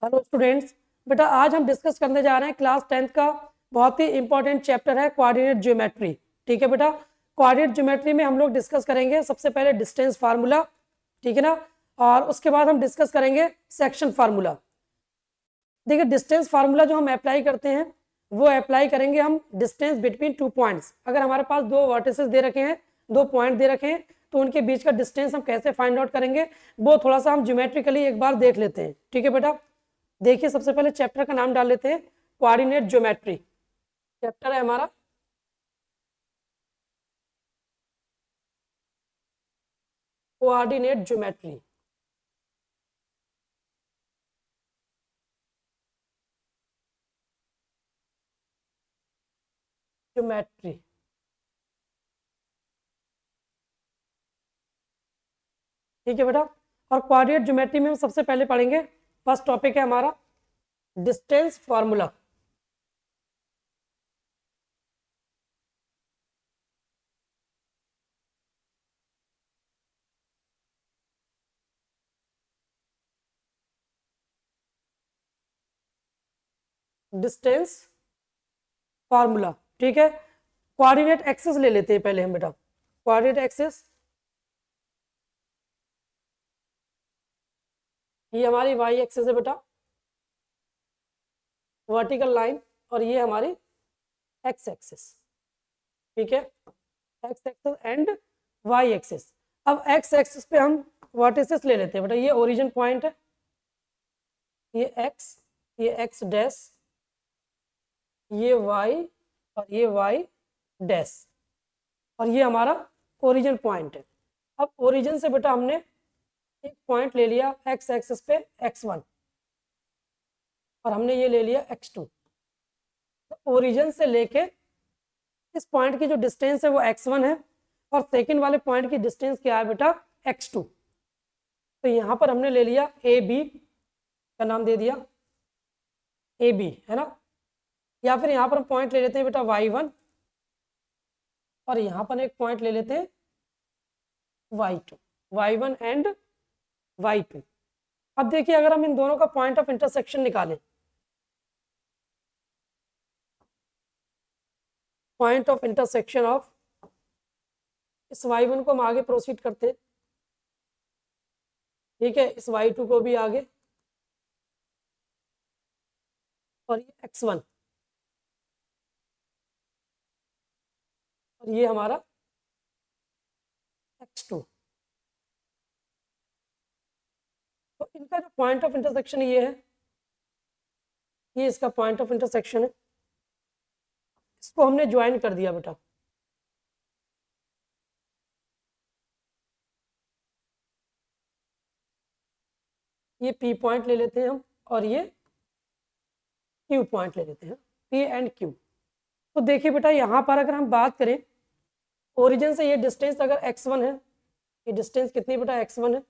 Hello students, बेटा आज हम डिस्कस करने जा रहे हैं क्लास 10th का बहुत ही इंपॉर्टेंट चैप्टर है कोऑर्डिनेट ज्योमेट्री। ठीक है बेटा, कोऑर्डिनेट ज्योमेट्री में हम लोग डिस्कस करेंगे सबसे पहले डिस्टेंस फार्मूला, ठीक है ना, और उसके बाद हम डिस्कस करेंगे सेक्शन फार्मूला। देखिए डिस्टेंस फार्मूला जो हम अप्लाई करते हैं वो अप्लाई करेंगे हम डिस्टेंस बिटवीन टू पॉइंट्स। अगर हमारे पास दो वर्टिसेस दे रखे हैं, दो पॉइंट दे रखे हैं, तो उनके बीच का डिस्टेंस हम कैसे फाइंड आउट करेंगे वो थोड़ा सा हम ज्योमेट्रिकली एक बार देख लेते हैं। ठीक है बेटा, देखिए सबसे पहले चैप्टर का नाम डाल लेते हैं कोऑर्डिनेट ज्योमेट्री। चैप्टर है हमारा कोऑर्डिनेट ज्योमेट्री। ज्योमेट्री ठीक है बेटा, और कोऑर्डिनेट ज्योमेट्री में हम सबसे पहले पढ़ेंगे, फर्स्ट टॉपिक है हमारा डिस्टेंस फार्मूला। डिस्टेंस फार्मूला, ठीक है। कोऑर्डिनेट एक्सिस ले लेते हैं पहले हम बेटा। कोऑर्डिनेट एक्सिस ये हमारी वाई एक्सिस है बेटा, वर्टिकल लाइन, और ये हमारी एक्स एक्सिस। ठीक है, X axis and Y axis. अब एक्स एक्सिस पे हम वर्टिसेस ले लेते हैं बेटा। ये ओरिजिन पॉइंट है, ये एक्स डैश, ये वाई और ये वाई डैश, और ये हमारा ओरिजिन पॉइंट है। अब ओरिजिन से बेटा हमने एक पॉइंट ले लिया एक्स एक्सिस पे x1, और हमने ये ले लिया x2। तो ओरिजिन से लेके इस पॉइंट की जो डिस्टेंस है वो x1 है, और सेकंड वाले पॉइंट की डिस्टेंस क्या है बेटा x2। तो यहाँ पर हमने ले लिया ए बी का नाम दे दिया ए बी, है ना। या फिर यहाँ पर हम पॉइंट ले लेते हैं बेटा y1, और यहाँ पर एक पॉइंट ले लेते हैं y2, y1 एंड y2। अब देखिए अगर हम इन दोनों का पॉइंट ऑफ इंटरसेक्शन निकालें, पॉइंट ऑफ इंटरसेक्शन ऑफ इस y1 को हम आगे प्रोसीड करते हैं, ठीक है, इस y2 को भी आगे, और ये x1 और ये हमारा x2। तो इनका जो पॉइंट ऑफ इंटरसेक्शन ये है, ये इसका पॉइंट ऑफ इंटरसेक्शन है, इसको हमने ज्वाइन कर दिया बेटा। ये P पॉइंट ले लेते हैं हम, और ये Q पॉइंट ले लेते हैं, P एंड Q। तो देखिए बेटा यहाँ पर अगर हम बात करें ओरिजिन से ये डिस्टेंस अगर x1 है, ये डिस्टेंस कितनी बेटा x1 है,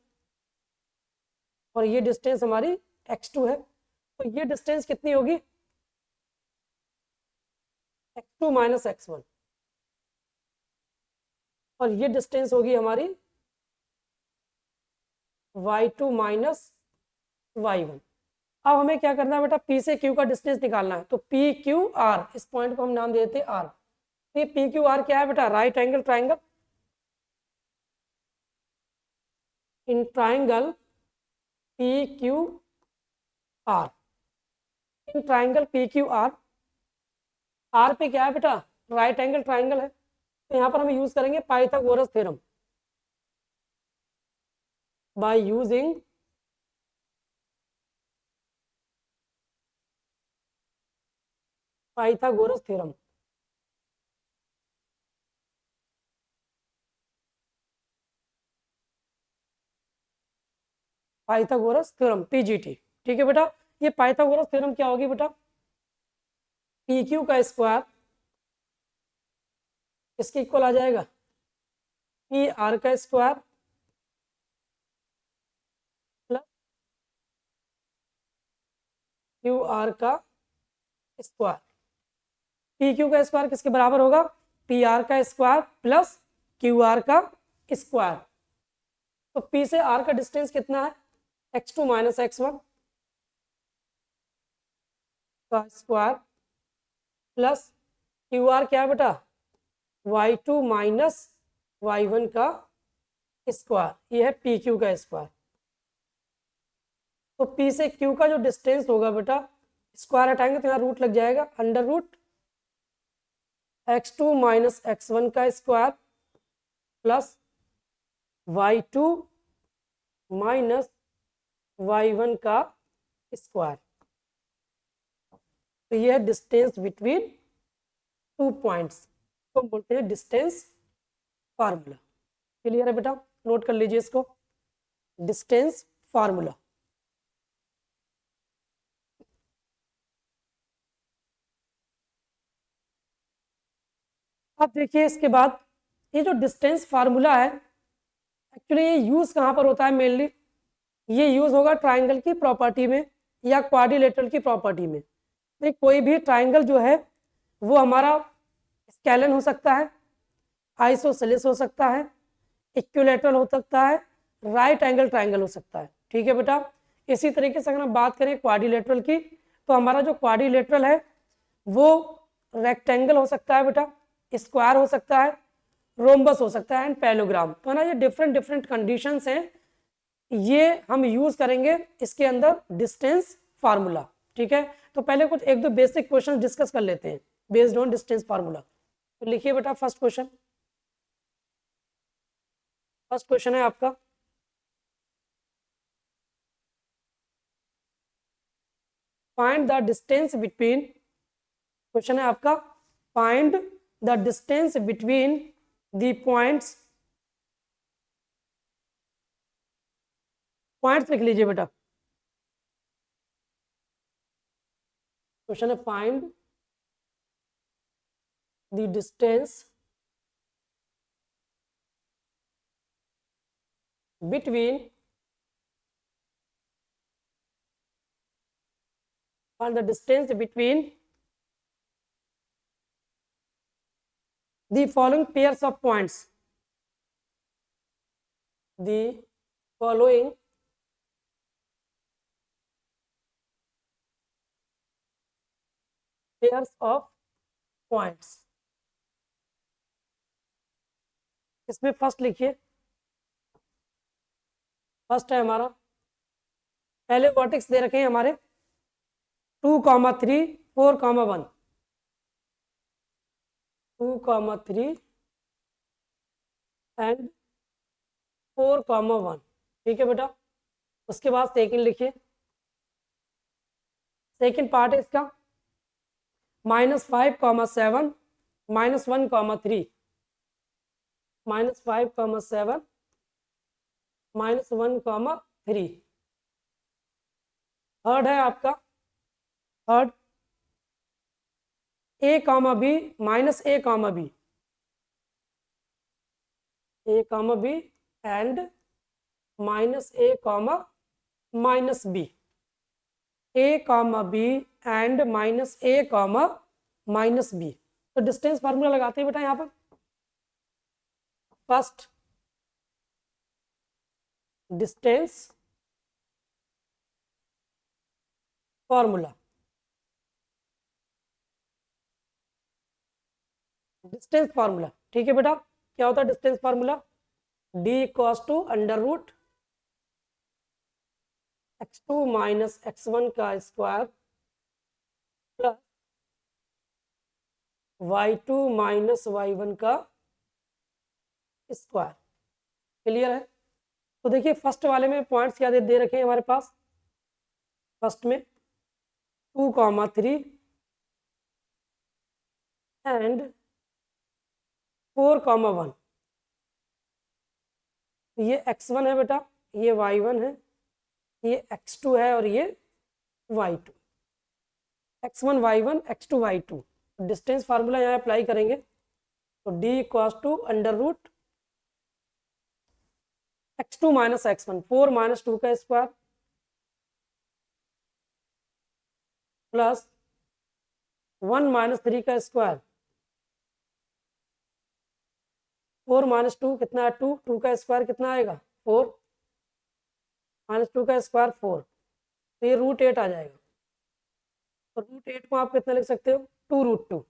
और ये डिस्टेंस हमारी x2 है, तो ये डिस्टेंस कितनी होगी x2 माइनस x1, और ये डिस्टेंस होगी हमारी y2 माइनस y1। अब हमें क्या करना है बेटा, P से Q का डिस्टेंस निकालना है। तो पी क्यू आर, इस पॉइंट को हम नाम देते हैं R। तो ये पी क्यू आर क्या है बेटा, right angle triangle. In triangle P Q R, in triangle P Q R, R पे क्या है बेटा, राइट एंगल ट्राइंगल है। तो यहाँ पर हम यूज करेंगे Pythagoras theorem. By using Pythagoras theorem, Pythagoras theorem PGT. ठीक है बेटा, ये पाइथागोरस थ्योरम क्या होगी बेटा, पी क्यू का स्क्वायर इसके इक्वल आ जाएगा पी आर का स्क्वायर प्लस क्यू आर का स्क्वायर। पी क्यू का स्क्वायर किसके बराबर होगा, पी आर का स्क्वायर प्लस क्यू आर का स्क्वायर। तो पी से आर का डिस्टेंस कितना है x2 माइनस x1, का स्क्वायर प्लस क्यू आर क्या है बेटा, y2 माइनस y1 का स्क्वायर, ये है पी क्यू का स्क्वायर। तो P से Q का जो डिस्टेंस होगा बेटा, स्क्वायर हटाएंगे तो यहाँ रूट लग जाएगा, under root x2 minus x1 का square plus y2 minus y1 का स्क्वायर। तो ये है डिस्टेंस बिटवीन टू पॉइंट्स, तो बोलते हैं डिस्टेंस फार्मूला। क्लियर है बेटा, नोट कर लीजिए इसको, डिस्टेंस फार्मूला। अब देखिए इसके बाद ये जो डिस्टेंस फार्मूला है, एक्चुअली ये यूज कहाँ पर होता है मेनली, ये यूज होगा ट्राइंगल की प्रॉपर्टी में या क्वाड्रिलेटरल की प्रॉपर्टी में। तो कोई भी ट्राइंगल जो है वो हमारा स्केलन हो सकता है, आइसोसेलेस हो सकता है, इक्विलेटरल हो सकता है, राइट एंगल ट्राइंगल हो सकता है। ठीक है बेटा, इसी तरीके से अगर हम बात करें क्वाड्रिलेटरल की, तो हमारा जो क्वाड्रिलेटरल है वो रेक्टेंगल हो सकता है बेटा, स्क्वायर हो सकता है, रोम्बस हो सकता है एंड पैलोग्राम। तो ना ये डिफरेंट डिफरेंट कंडीशंस हैं, ये हम यूज करेंगे इसके अंदर डिस्टेंस फार्मूला। ठीक है, तो पहले कुछ एक दो बेसिक क्वेश्चन डिस्कस कर लेते हैं बेस्ड ऑन डिस्टेंस फार्मूला। तो लिखिए बेटा फर्स्ट क्वेश्चन, फर्स्ट क्वेश्चन है आपका, find the distance between, question है आपका, find the distance between the points, points लिख लीजिए बेटा। क्वेश्चन है find the distance between, find the distance between the following pairs of points, the following pairs of points। इसमें first लिखिए, first है हमारा, पहले वर्टेक्स दे रखे हैं हमारे 2,3 4,1, 2,3 एंड 4,1। ठीक है बेटा, उसके बाद सेकंड लिखिए, सेकंड पार्ट है इसका -5,7 -1,3, -5,7 -1,3। थर्ड है आपका, third a comma b minus a comma b, a comma b and minus a comma minus b, a comma b and minus a comma minus b. तो डिस्टेंस फार्मूला लगाते हैं बेटा यहाँ पर, first distance formula, distance formula. ठीक है बेटा, क्या होता है distance formula, d equals to under root x2 minus x1 का square plus y2 minus y1 का स्क्वायर। क्लियर है, तो देखिए फर्स्ट वाले में पॉइंट्स क्या दे रखे हैं हमारे पास, फर्स्ट में 2,3 एंड 4,1, ये x1 है बेटा, ये y1 है, ये x2 है और ये y2, x1 y1 x2 y2। Distance formula यहाँ अप्लाई करेंगे तो d equals to under root x2 minus x1, 4 minus 2 का स्क्वायर प्लस 1 माइनस 3 का स्क्वायर, 4 माइनस 2 कितना है 2, 2 का स्क्वायर कितना आएगा 4, माइनस 2 का स्क्वायर 4, तो ये √8 आ जाएगा। तो √8 को आप कितना लिख सकते हो, 2√2।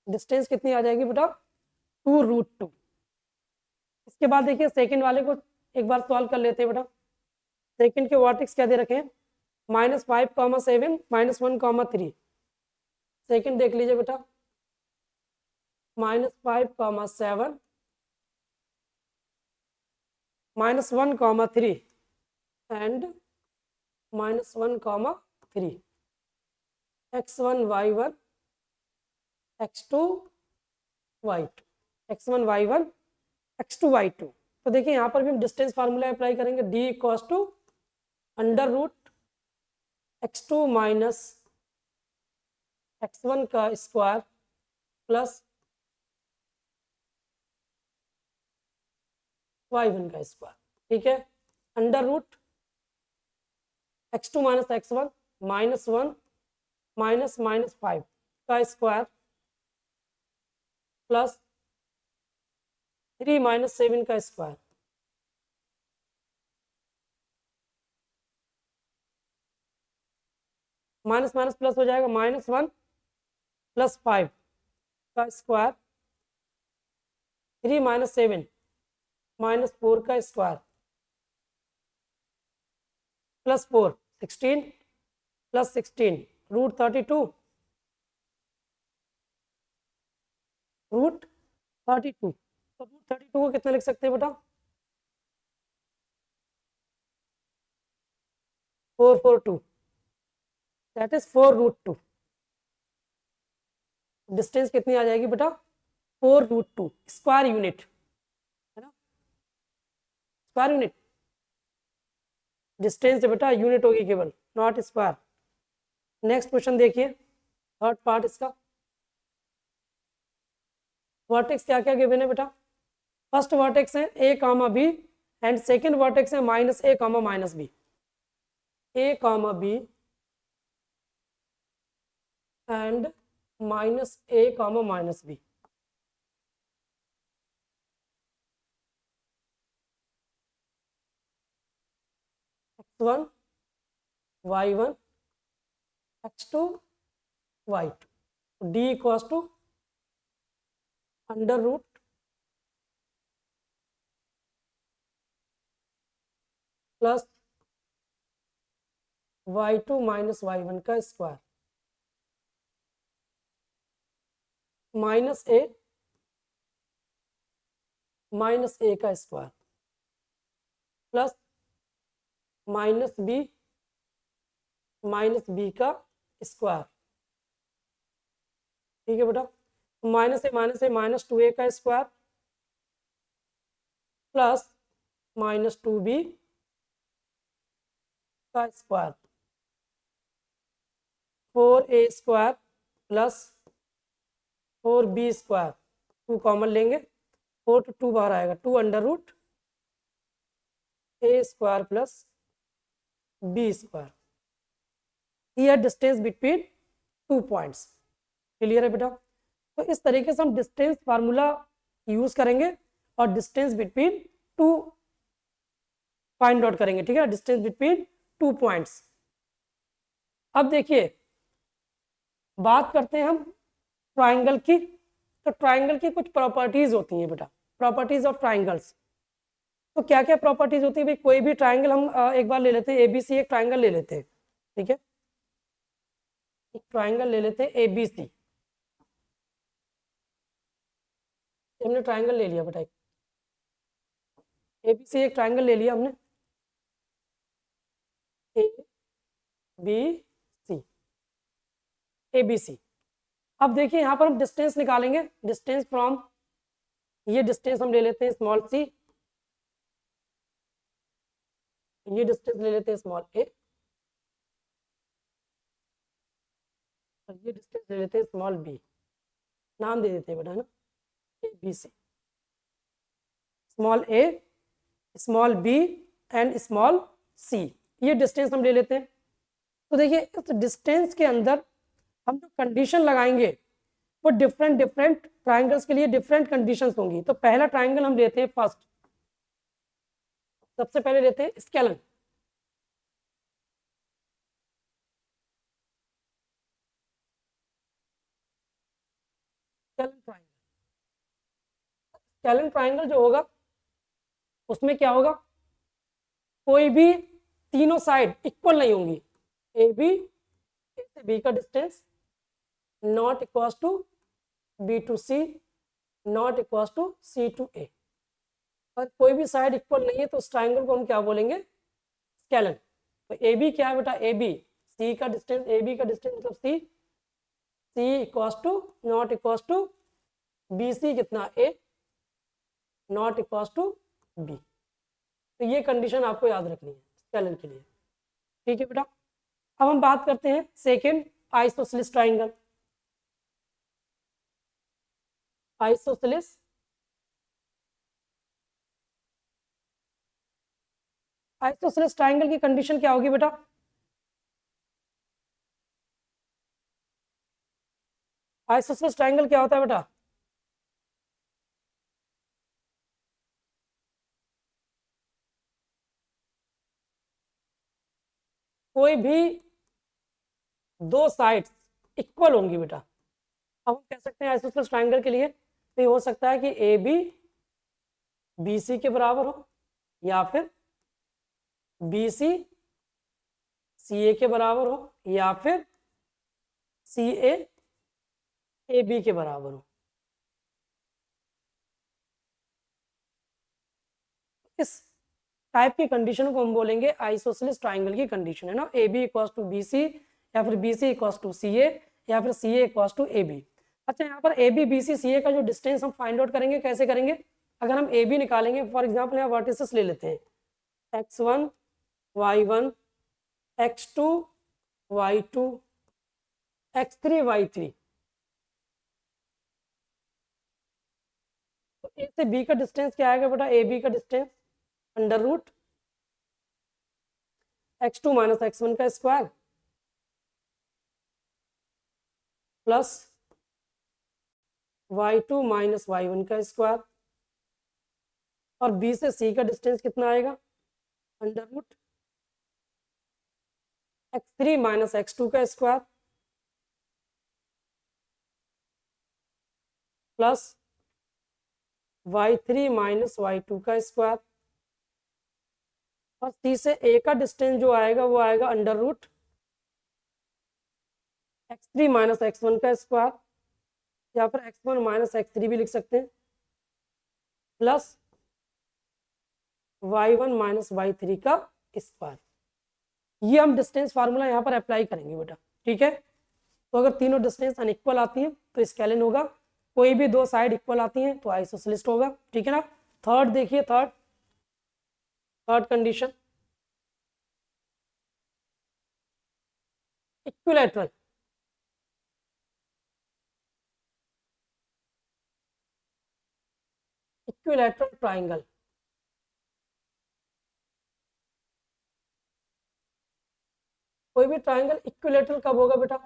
डिस्टेंस कितनी आ जाएगी बेटा, 2√2। इसके बाद देखिए सेकंड वाले को एक बार सॉल्व कर लेते हैं बेटा। सेकंड के वर्टेक्स क्या दे रखे हैं, -5,7 -1,3। सेकंड देख लीजिए बेटा, -5,7 -1,3 and -1,3, x1 y1 x2 y2, x1 y1 x2 y2। तो देखिए यहाँ पर भी हम डिस्टेंस फार्मूला अप्लाई करेंगे, d equals to √x2 minus x1 का स्क्वायर प्लस y1 का स्क्वायर। ठीक है, √x2 माइनस x1 -1 -5 का स्क्वायर प्लस 3 - 7 का स्क्वायर। माइनस माइनस प्लस हो जाएगा, -1 + 5 का स्क्वायर, 3 - 7 -4 का स्क्वायर प्लस 4, 16 + 16 √32, √32। तो √32 को कितना लिख सकते हैं बेटा, 442, दैट इज 4√2। डिस्टेंस कितनी आ जाएगी बेटा, 4√2 स्क्वायर यूनिट, है ना, स्क्वायर यूनिट। डिस्टेंस बेटा यूनिट होगी केवल, नॉट स्क्वायर। नेक्स्ट क्वेश्चन देखिए, थर्ड पार्ट इसका। वर्टेक्स क्या क्या गिवन है बेटा, फर्स्ट वर्टेक्स है a, b and second vertex है -a, -b, a, b and -a, -b। x1 y1 x2 y2, d equals to √y2 minus y1 का square -a का स्क्वायर प्लस -b का square. ठीक है बेटा, -2a का square plus -2b का square, 4a square plus 4b square, 2 common लेंगे, 4 to 2 बाहर आएगा, 2 √a square plus b square. ये डिस्टेंस बिटवीन 2 पॉइंट्स। क्लियर है बेटा, तो इस तरीके से हम डिस्टेंस फार्मूला यूज करेंगे और डिस्टेंस बिटवीन 2 फाइंड आउट करेंगे। ठीक है, डिस्टेंस बिटवीन 2 पॉइंट्स। अब देखिए बात करते हैं हम ट्राइंगल की। तो ट्राइंगल की कुछ प्रॉपर्टीज होती हैं बेटा, प्रॉपर्टीज ऑफ ट्राइंगल्स। तो क्या क्या प्रॉपर्टीज होती है भाई, कोई भी ट्राइंगल हम एक बार ले लेते हैं, ABC एक ट्राइंगल ले लेते हैं। ठीक है, एक ट्राइंगल ले लेते हैं ABC। हमने ट्राइंगल ले लिया बेटा, ABC एक ट्राइंगल ले लिया हमने, ABC। अब देखिए यहाँ पर हम डिस्टेंस निकालेंगे, डिस्टेंस फ्रॉम, ये डिस्टेंस हम ले लेते हैं स्मॉल c, ये डिस्टेंस ले लेते हैं स्मॉल a, और ये डिस्टेंस ले लेते हैं स्मॉल b। नाम दे देते हैं बेटा, है ना, ABC, small a, small b and small c। ये डिस्टेंस हम ले लेते हैं। तो देखिए इस डिस्टेंस के अंदर हम जो कंडीशन लगाएंगे वो डिफरेंट डिफरेंट ट्राइंगल्स के लिए डिफरेंट कंडीशंस होंगी। तो पहला ट्राइंगल हम लेते हैं फर्स्ट, सबसे पहले लेते हैं scalene. Scalene triangle. Scalene triangle जो होगा उसमें क्या होगा, कोई भी तीनों साइड इक्वल नहीं होंगी। ए बी, ए से बी का distance not equal to B to C, not equal to C to A. और कोई भी साइड इक्वल नहीं है तो उस ट्राइंगल को हम क्या बोलेंगे, स्केलन। तो ए बी क्या है बेटा, ए बी सी का डिस्टेंस, ए बी का डिस्टेंस मतलब C, C equal to not equal to B C कितना A, not equal to B. तो ये कंडीशन आपको याद रखनी है स्केलन के लिए, ठीक है बेटा। अब हम बात करते हैं second, isosceles triangle. Isosceles isosceles triangle की कंडीशन क्या होगी बेटा, आइसोसेलेस ट्राइंगल क्या होता है बेटा, कोई भी दो साइड्स इक्वल होंगी बेटा। अब हम कह सकते हैं आइसोसेलेस ट्राइंगल के लिए तो ये हो सकता है कि ए बी बी सी के बराबर हो, या फिर बी सी सी ए के बराबर हो, या फिर सी ए बी के बराबर हो। इस टाइप की कंडीशन को हम बोलेंगे आइसोसेलेस ट्राइंगल की कंडीशन, है ना। A B equals to B C, या फिर B C equals to C A, या फिर C A equals to A B. अच्छा, यहाँ पर ए बी बी सी सी ए का जो डिस्टेंस हम फाइंड आउट करेंगे, कैसे करेंगे, अगर हम ए बी निकालेंगे, फॉर एग्जाम्पल यहाँ वर्टिसेस ले लेते हैं x1 y1 x2 y2 x3 y3। तो ए से बी का डिस्टेंस क्या आएगा बेटा, ए बी का distance under root x2 minus x1 का square plus y2 minus y1 का स्क्वायर, और b से c का डिस्टेंस कितना आएगा, under root x3 minus x2 का square plus y3 minus y2 का स्क्वायर, और c से a का डिस्टेंस जो आएगा वो आएगा under root x3 minus x1 का स्क्वायर, या फिर x1 माइनस x3 भी लिख सकते हैं, प्लस y1 माइनस y3 का स्क्वायर। ये हम डिस्टेंस फार्मूला यहाँ पर अप्लाई करेंगे बेटा, ठीक है। तो अगर तीनों डिस्टेंस अनइक्वल आती हैं तो स्केलन होगा, कोई भी दो साइड इक्वल आती हैं तो आइसोसेलेस होगा, ठीक है ना। थर्ड देखिए, third condition, equilateral. Equilateral triangle, कोई भी ट्राइंगल इक्विलैटरल कब होगा बेटा,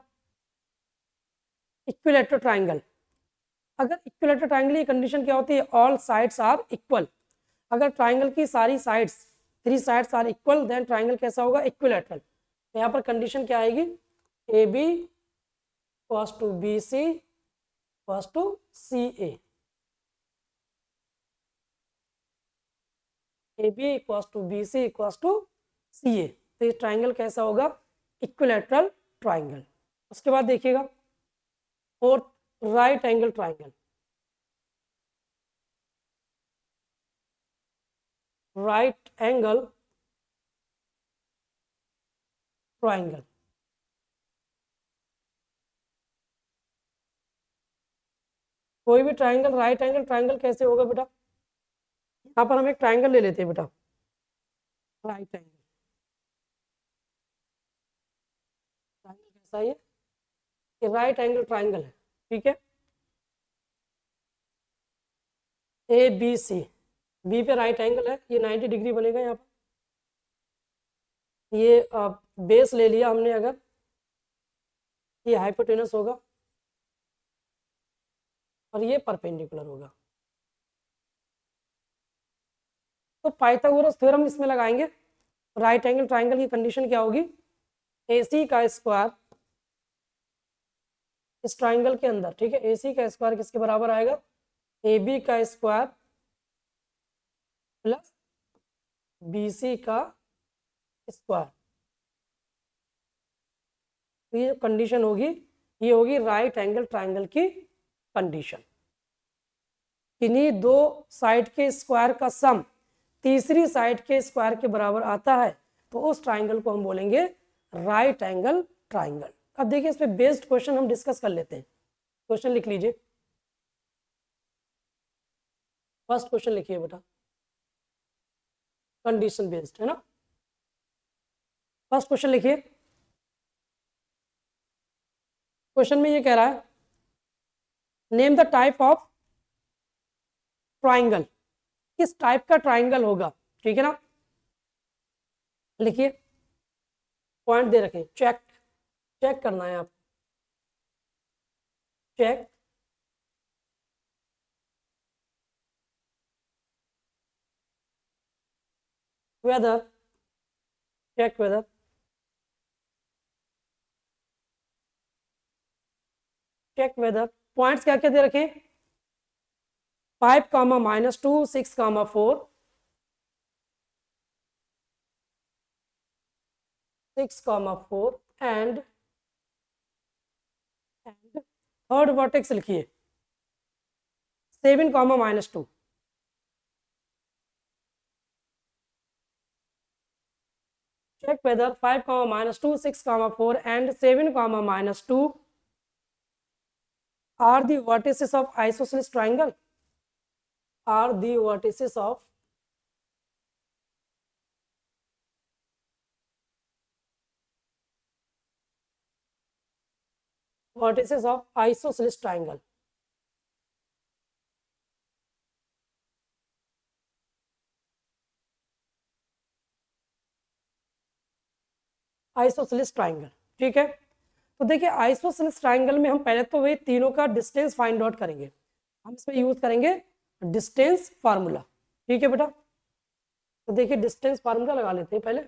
इक्विलैटरल ट्राइंगल, अगर इक्विलैटरल ट्राइंगल की कंडीशन क्या होती है, ऑल साइड्स आर इक्वल। अगर ट्राइंगल की सारी sides, three sides are equal, then triangle कैसा होगा, इक्विलैटरल। तो यहाँ पर कंडीशन क्या आएगी, A B equals to B C equals to C A B equals to B C equals to C A. तो ये ट्राइंगल कैसा होगा, इक्विलैटरल ट्राइंगल। उसके बाद देखिएगा fourth, right angle triangle. Right angle triangle, कोई भी ट्राइंगल राइट एंगल ट्राइंगल कैसे होगा बेटा, यहाँ पर हम एक ट्राइंगल ले लेते हैं बेटा, राइट एंगल ट्राइंगल कैसा है ये राइट एंगल ट्राइंगल है, ठीक है। ए बी सी, बी पे राइट एंगल है, ये 90 डिग्री बनेगा यहाँ पर। ये बेस ले लिया हमने, अगर ये हाइपोटेनस होगा और ये परपेंडिकुलर होगा, तो पाइथागोरस थ्योरम इसमें लगाएंगे। राइट एंगल ट्राइंगल की कंडीशन क्या होगी, ए सी का स्क्वायर इस ट्राइंगल के अंदर, ठीक है, AC का स्क्वायर किसके बराबर आएगा, AB का स्क्वायर प्लस BC का स्क्वायर। तो ये कंडीशन होगी, ये होगी राइट एंगल ट्राइंगल की कंडीशन। इन्हीं दो साइड के स्क्वायर का सम तीसरी साइड के स्क्वायर के बराबर आता है तो उस ट्राइंगल को हम बोलेंगे राइट एंगल ट्राइंगल। अब देखिए इस पे बेस्ड क्वेश्चन हम डिस्कस कर लेते हैं। क्वेश्चन लिख लीजिए, फर्स्ट क्वेश्चन लिखिए बेटा, कंडीशन बेस्ड है ना। फर्स्ट क्वेश्चन लिखिए। क्वेश्चन में ये कह रहा है name the type of triangle, किस टाइप का ट्राइंगल होगा, ठीक है ना। लिखिए, पॉइंट दे रखे, चेक चेक करना है आप, check whether, check whether check whether points क्या क्या दे रखे, 5, -2, 6, 4, 6, 4 एंड थर्ड वर्टेक्स लिखिए 7, -2। check whether 5, -2, 6, 4 and 7, -2 are the vertices of isosceles triangle, are the vertices of isosceles triangle। Isosceles triangle, ठीक है। तो देखिए आइसोसेलेस ट्राइंगल में हम पहले तो वही तीनों का डिस्टेंस फाइंड आउट करेंगे, हम इसमें यूज करेंगे डिस्टेंस फार्मूला, ठीक है बेटा। तो देखिए डिस्टेंस फार्मूला लगा लेते हैं पहले,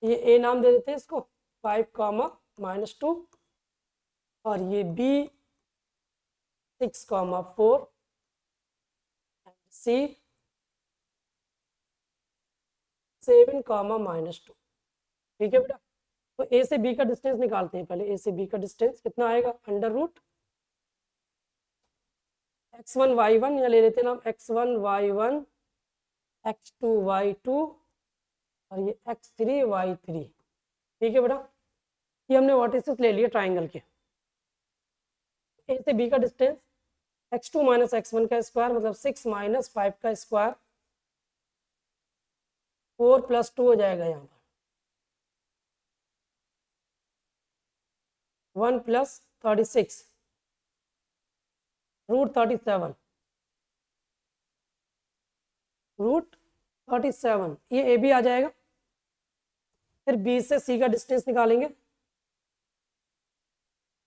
ये ए नाम दे देते हैं इसको 5, -2 और ये बी 6, 4 सी 7, -2, ठीक है बेटा। तो ए से बी का डिस्टेंस निकालते हैं पहले, ए से बी का डिस्टेंस कितना आएगा, √ x1 y1 या ले लेते हैं नाम x1 y1 x2 y2 और ये x3 y3, ठीक है बेटा। ये हमने वर्टिसेस ले लिए ट्राइंगल के। ए से बी का डिस्टेंस x2 - x1 का स्क्वायर मतलब 6 - 5 का स्क्वायर 4 + 2 हो जाएगा यहाँ पर 1 + 36 √37 √37 ये ए बी आ जाएगा। फिर बी से सी का डिस्टेंस निकालेंगे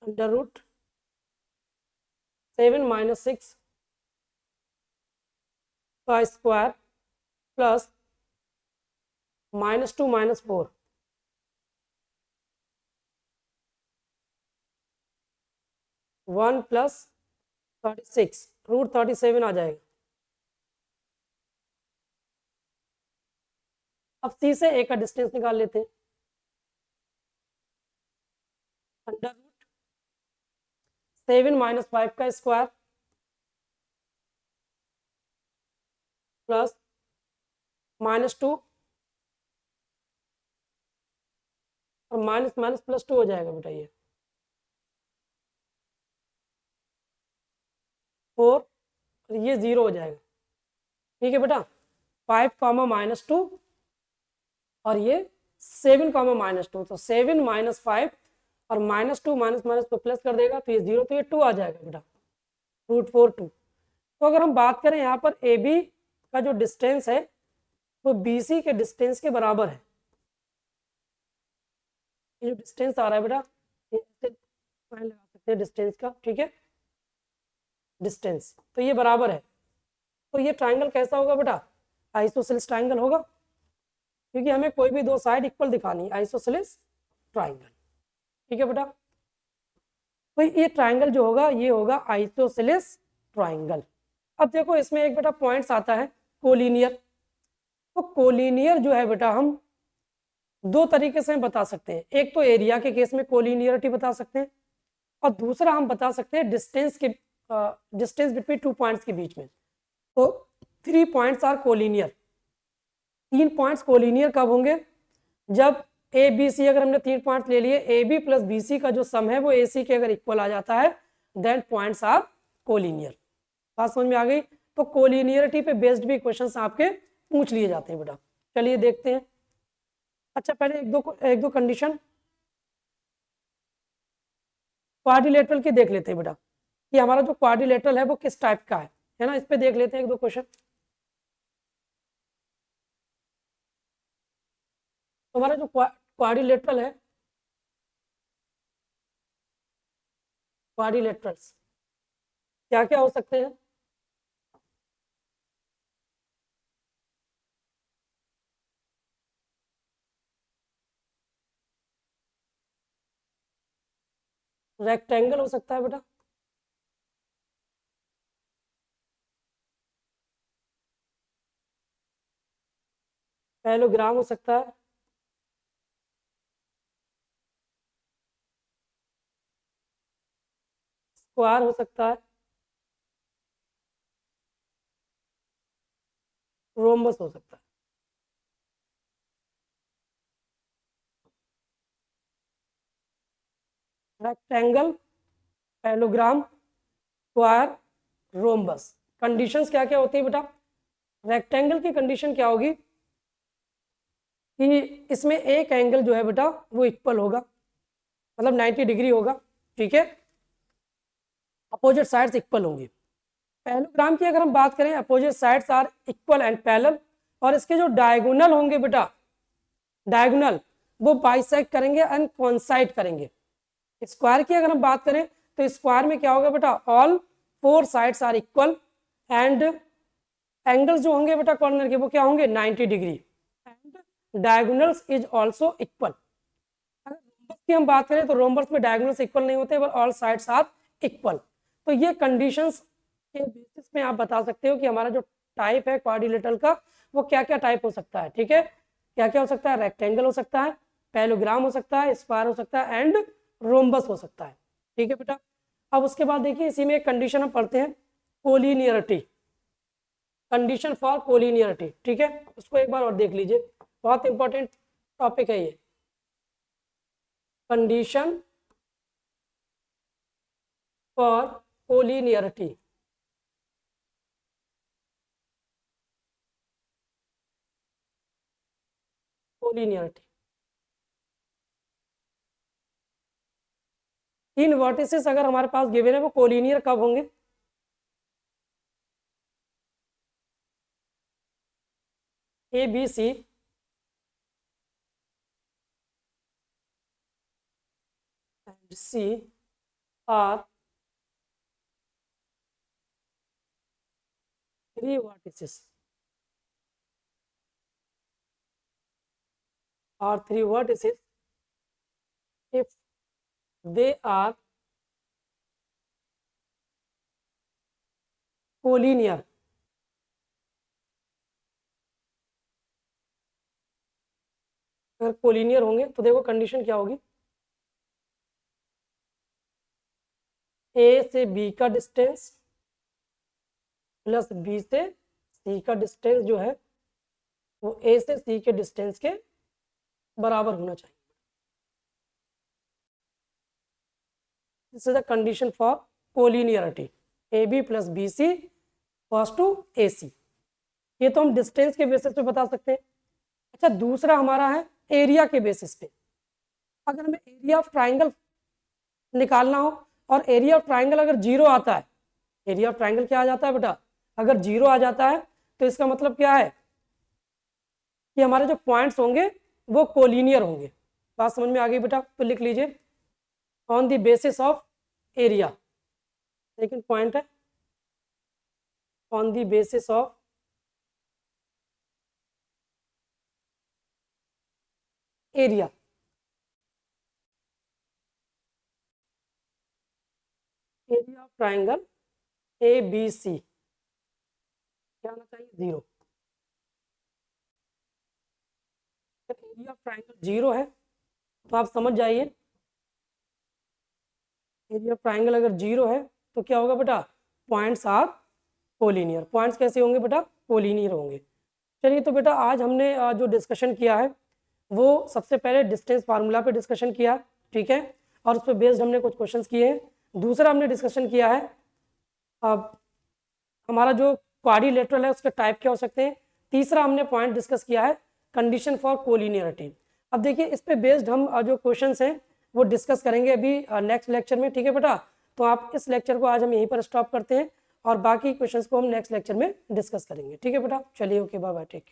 √7 - 6 का स्क्वायर प्लस -2 - 4 1 + 36 √37 आ जाएगा। अब सी से ए का डिस्टेंस निकाल लेते हैं √7 - 5 का स्क्वायर प्लस -2 और माइनस +2 हो जाएगा बेटा ये 4 और ये 0 हो जाएगा, ठीक है बेटा। 5, -2 और ये 7, -2 तो 7 - 5 और -2 माइनस को प्लस कर देगा तो ये 0 तो ये 2 आ जाएगा बेटा √4 2। तो अगर हम बात करें यहाँ पर ए बी का जो डिस्टेंस है वो बी सी के डिस्टेंस के बराबर है। ये जो डिस्टेंस आ रहा है बेटा ये लगा सकते हैं डिस्टेंस का, ठीक है, डिस्टेंस तो ये बराबर है। तो ये ट्राइंगल कैसा होगा बेटा, आइसोसेलेस ट्राइंगल होगा, क्योंकि हमें कोई भी दो साइड इक्वल दिखानी है, आइसोसेलेस ट्राइंगल, ठीक है बेटा। तो ये ट्राइंगल जो होगा ये होगा आइसोसेलेस ट्राइंगल। अब देखो इसमें एक बेटा पॉइंट्स आता है कोलिनियर। तो कोलिनियर जो है बेटा हम दो तरीके से हम बता सकते हैं, एक तो एरिया के केस में कोलिनियरिटी बता सकते हैं और दूसरा हम बता सकते हैं डिस्टेंस बिटवीन टू पॉइंट्स के बीच में। तो 3 points are collinear. 3 points collinear कब होंगे? जब ए बी सी, अगर हमने 3 पॉइंट्स ले लिए, A B plus B C का जो सम है वो ए सी के अगर इक्वल आ जाता है देन पॉइंट्स आर कोलिनियर। बात समझ में आ गई? तो कोलिनियरिटी पे बेस्ड भी क्वेश्चंस आपके पूछ लिए जाते हैं बेटा। चलिए देखते हैं। अच्छा पहले एक दो कंडीशन क्वाड्रिलेटरल की देख लेते हैं बेटा कि हमारा जो क्वाड्रिलेटरल है वो किस टाइप का है ना, इस पे देख लेते हैं एक दो क्वेश्चन। हमारा जो क्वाड्रिलेटरल है, क्वाड्रिलेटरल्स क्या क्या हो सकते हैं? रेक्टेंगल हो सकता है बेटा, पैरेललोग्राम हो सकता है, स्क्वायर हो सकता है, रोम्बस हो सकता है। Rectangle, parallelogram, square, rhombus. Conditions क्या क्या होती है बेटा? रेक्टेंगल की कंडीशन क्या होगी कि इसमें एक एंगल जो है बेटा वो इक्वल होगा, मतलब 90 डिग्री होगा, ठीक है, अपोजिट साइड्स इक्वल होंगी। पैरेललोग्राम की अगर हम बात करें, opposite sides are equal and parallel, और इसके जो डायगोनल होंगे बेटा, डायगोनल वो बाइसेक्ट करेंगे एंड कोइंसाइड करेंगे। स्क्वायर की अगर हम बात करें तो स्क्वायर में क्या होगा बेटा, all 4 sides are equal and angles जो होंगे बेटा कॉर्नर के वो क्या होंगे, 90 degree and diagonals is also equal. अगर रोम्बस की हम बात करें तो रोम्बस में डायगोनल्स इक्वल नहीं होते but all sides are equal. तो ये कंडीशंस के बेसिस में आप बता सकते हो कि हमारा जो टाइप है क्वाड्रिलेटरल का वो क्या क्या टाइप हो सकता है, ठीक है। क्या क्या हो सकता है? रेक्टेंगल हो सकता है, पैरेललोग्राम हो सकता है, स्क्वायर हो सकता है एंड रोम्बस हो सकता है, ठीक है बेटा। अब उसके बाद देखिए इसी में एक कंडीशन हम पढ़ते हैं, कोलिनियरिटी, कंडीशन फॉर कोलिनियरिटी, ठीक है। उसको एक बार और देख लीजिए, बहुत इंपॉर्टेंट टॉपिक है ये। Condition for collinearity, collinearity. तीन वर्टिसेस अगर हमारे पास गिवन है वो कोलिनियर कब होंगे? A B C and C are three vertices, are three vertices if they are collinear, अगर कोलिनियर होंगे तो देखो कंडीशन क्या होगी, ए से बी का डिस्टेंस प्लस बी से सी का डिस्टेंस जो है वो ए से सी के डिस्टेंस के बराबर होना चाहिए। This is the condition for collinearity, A B plus B C equals to A C. ये तो हम डिस्टेंस के बेसिस पे बता सकते हैं। अच्छा दूसरा हमारा है एरिया के बेसिस पे। अगर हमें एरिया ऑफ ट्राइंगल निकालना हो और एरिया ऑफ ट्राइंगल अगर 0 आता है, एरिया ऑफ ट्राइंगल क्या आ जाता है बेटा, अगर 0 आ जाता है तो इसका मतलब क्या है कि हमारे जो पॉइंट्स होंगे वो कोलिनियर होंगे। बात समझ में आ गई बेटा? तो लिख लीजिए on the basis of area, second point है on the basis of area. Triangle ABC क्या आना चाहिए 0। एरिया ऑफ ट्राइंगल 0 है तो आप समझ जाइए एरिया ऑफ ट्राइंगल अगर 0 है तो क्या होगा बेटा, पॉइंट्स आर कोलिनियर। पॉइंट्स कैसे होंगे बेटा, कोलिनियर होंगे। चलिए तो बेटा आज हमने जो डिस्कशन किया है वो सबसे पहले डिस्टेंस फार्मूला पे डिस्कशन किया, ठीक है, और उस पर बेस्ड हमने कुछ क्वेश्चंस किए हैं। दूसरा हमने डिस्कशन किया है अब हमारा जो क्वाड्रिलेटरल है उसके टाइप क्या हो सकते हैं। तीसरा हमने पॉइंट डिस्कस किया है कंडीशन फॉर कोलिनियरिटी। अब देखिए इस पे बेस्ड हम जो क्वेश्चंस हैं वो डिस्कस करेंगे अभी नेक्स्ट लेक्चर में, ठीक है बेटा। तो आप इस लेक्चर को आज हम यहीं पर स्टॉप करते हैं और बाकी क्वेश्चंस को हम नेक्स्ट लेक्चर में डिस्कस करेंगे, ठीक है बेटा। चलिए okay bye bye, take care.